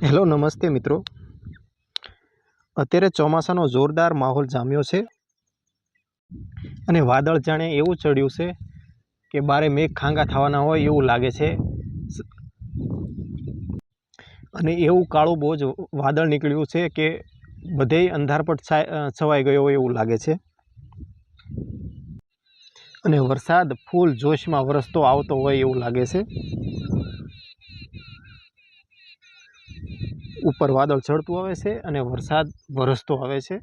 Hello નમસ્તે મિત્રો। અત્યારે ચોમાસાનો જોરદાર માહોલ જામ્યો છે અને વાદળ જાણે એવું ચડ્યું છે કે બારે મેઘ ખાંગા થવાના હોય એવું લાગે છે અને એવું કાળું બોજ વાદળ નીકળ્યું છે કે બધેય અંધારપટ છવાઈ ગયો હોય એવું લાગે છે અને વરસાદ ફૂલ જોશમાં વરસતો આવતો હોય એવું લાગે છે। ઉપર વાદળ ચડતું આવે છે અને વરસાદ વરસતો આવે છે।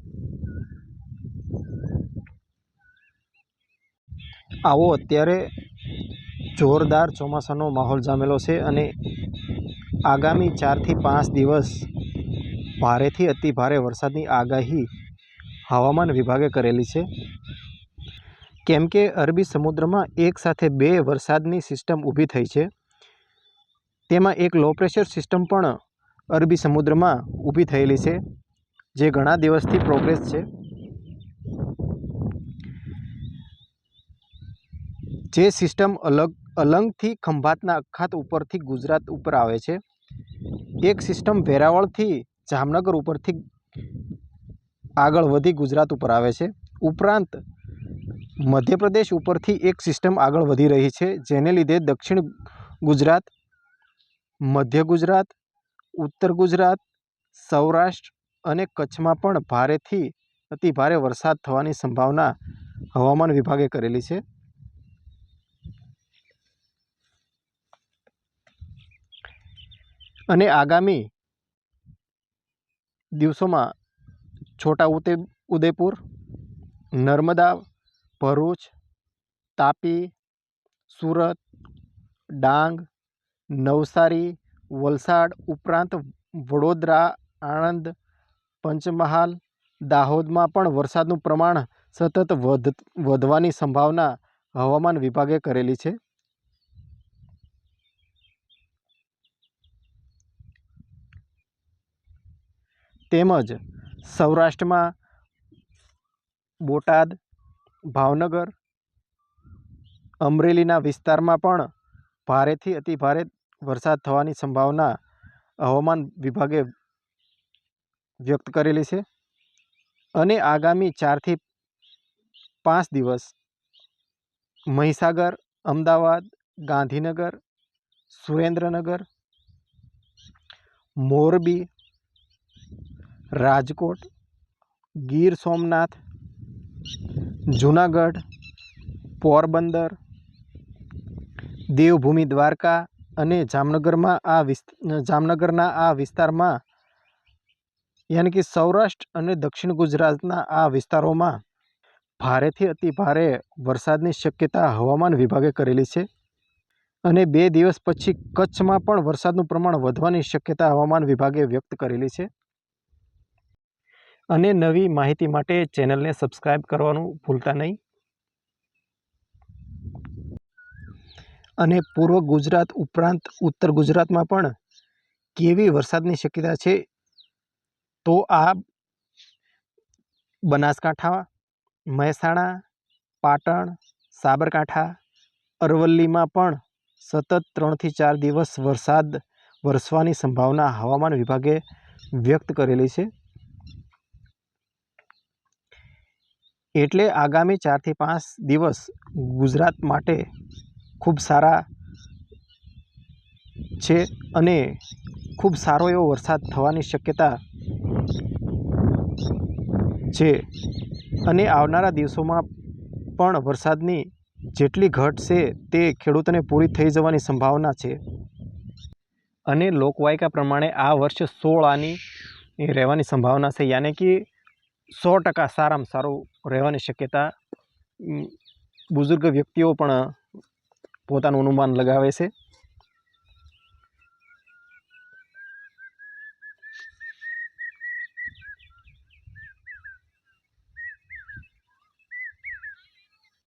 આવો અત્યારે જોરદાર ચોમાસાનો માહોલ જામેલો છે અને આગામી 4 થી 5 દિવસ ભારેથી અતિ ભારે વરસાદની આગાહી હવામાન વિભાગે કરેલી છે। કેમ કે અરબી સમુદ્રમાં એક સાથે બે વરસાદની સિસ્ટમ ઊભી થઈ છે। તેમાં એક લો પ્રેશર સિસ્ટમ પણ અરબી સમુદ્રમાં ઊભી થયેલી છે, જે ઘણા દિવસથી પ્રોગ્રેસ છે। જે સિસ્ટમ અલંગથી ખંભાતના અખાત ઉપરથી ગુજરાત ઉપર આવે છે। એક સિસ્ટમ વેરાવળથી જામનગર ઉપરથી આગળ વધી ગુજરાત ઉપર આવે છે। ઉપરાંત મધ્યપ્રદેશ ઉપરથી એક સિસ્ટમ આગળ વધી રહી છે, જેને લીધે દક્ષિણ ગુજરાત, મધ્ય ગુજરાત, ઉત્તર ગુજરાત, સૌરાષ્ટ્ર અને કચ્છમાં પણ ભારેથી અતિ ભારે વરસાદ થવાની સંભાવના હવામાન વિભાગે કરેલી છે। અને આગામી દિવસોમાં છોટા ઉદેપુર, નર્મદા, ભરૂચ, તાપી, સુરત, ડાંગ, નવસારી, વલસાડ ઉપરાંત વડોદરા, આણંદ, પંચમહાલ, દાહોદમાં પણ વરસાદનું પ્રમાણ સતત વધવાની સંભાવના હવામાન વિભાગે કરેલી છે। તેમજ સૌરાષ્ટ્રમાં બોટાદ, ભાવનગર, અમરેલીના વિસ્તારમાં પણ ભારેથી અતિ ભારે વરસાદ થવાની સંભાવના હવામાન વિભાગે વ્યક્ત કરેલી છે। અને આગામી 4 થી 5 દિવસ મહીસાગર, અમદાવાદ, ગાંધીનગર, સુરેન્દ્રનગર, મોરબી, રાજકોટ, ગીર સોમનાથ, જૂનાગઢ, પોરબંદર, દેવભૂમિ દ્વારકા અને જામનગરના આ વિસ્તારમાં યાની કે સૌરાષ્ટ્ર અને દક્ષિણ ગુજરાતના આ વિસ્તારોમાં ભારેથી અતિ ભારે વરસાદની શક્યતા હવામાન વિભાગે કરેલી છે। અને 2 દિવસ પછી કચ્છમાં પણ વરસાદનું પ્રમાણ વધવાની શક્યતા હવામાન વિભાગે વ્યક્ત કરેલી છે। અને નવી માહિતી માટે ચેનલને સબસ્ક્રાઈબ કરવાનું ભૂલતા નહીં। અને પૂર્વ ગુજરાત ઉપરાંત ઉત્તર ગુજરાતમાં પણ કેવી વરસાદની શક્યતા છે, તો આ બનાસકાંઠા, મહેસાણા, પાટણ, સાબરકાંઠા, અરવલ્લીમાં પણ સતત 3 થી 4 દિવસ વરસાદ વરસવાની સંભાવના હવામાન વિભાગે વ્યક્ત કરેલી છે। એટલે આગામી 4 થી 5 દિવસ ગુજરાત માટે ખૂબ સારા છે અને ખૂબ સારો એવો વરસાદ થવાની શક્યતા છે। અને આવનારા દિવસોમાં પણ વરસાદની જેટલી ઘટ છે તે ખેડૂતોને પૂરી થઈ જવાની સંભાવના છે। અને લોકવાયકા પ્રમાણે આ વર્ષ 16 આની રહેવાની સંભાવના છે, યાની કે 100% સારામાં સારું રહેવાની શક્યતા બુઝુર્ગ વ્યક્તિઓ પણ પોતાનું અનુમાન લગાવે છે।